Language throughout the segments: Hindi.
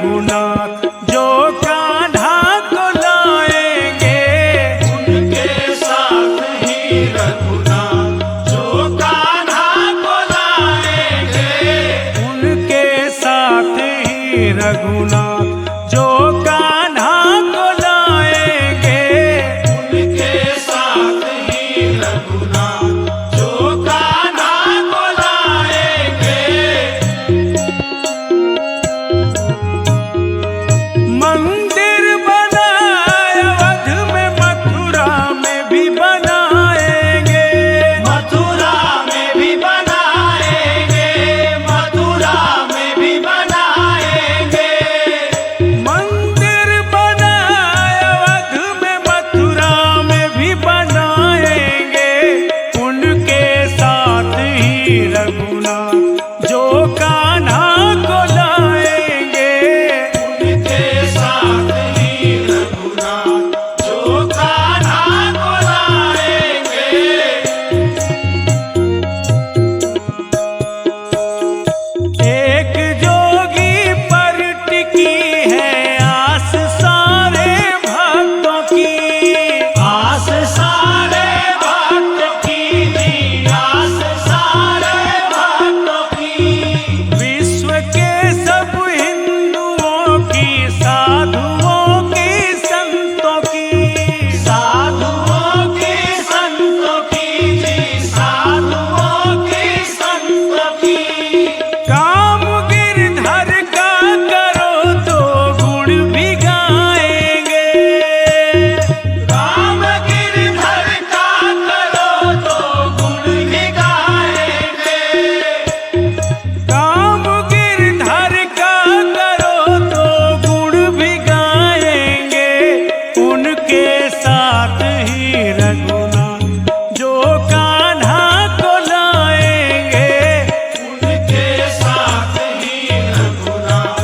रघुनाथ जो कान्हा को लाएंगे, उनके साथ ही रघुनाथ जो कान्हा को लाएंगे, उनके साथ ही रघुनाथ जो कान्हा को लाएंगे, उनके साथ ही रघुनाथ जो कान्हा को लाएंगे। मंदिर बनाए अवध में, मथुरा में भी बनाएंगे, मथुरा में भी बनाएंगे, मथुरा में भी बनाएंगे। मंदिर बनाए अवध में, मथुरा में भी बनाएंगे, उनके साथ ही रघुनाथ जो कान्हा को लाएंगे, उनके साथ ही रघुनाथ जो कान्हा को लाएंगे। एक जोगी पर टिकी है आस सारे भक्तों की, आस सारे भक्त की जी, आस सारे भक्तों की। विश्व के सब हिंदुओं की, साधुओं की, संतों की, साधुओं की संतों की जी, साधुओं की संतों की। काम गिरधर का करो तो गुण भी गाएंगे, राम गिरधर का करो तो गुण भी गाएंगे। काम गिरधर का करो तो गुण भी गाएंगे, उनके साथ ही रघुनाथ जो कान्हा को लाएंगे, उनके साथ ही रघुनाथ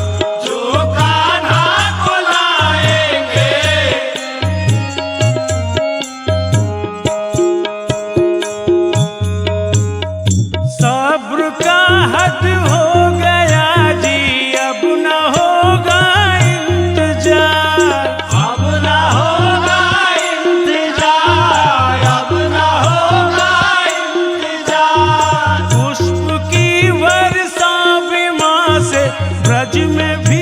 जो कान्हा को लाएंगे। सब्र का हद हो गया जी, अब न होगा इंतजार, अब न होगा इंतजार, अब न होगा इंतजार। पुष्प की वर्षा विमा से ब्रज में भी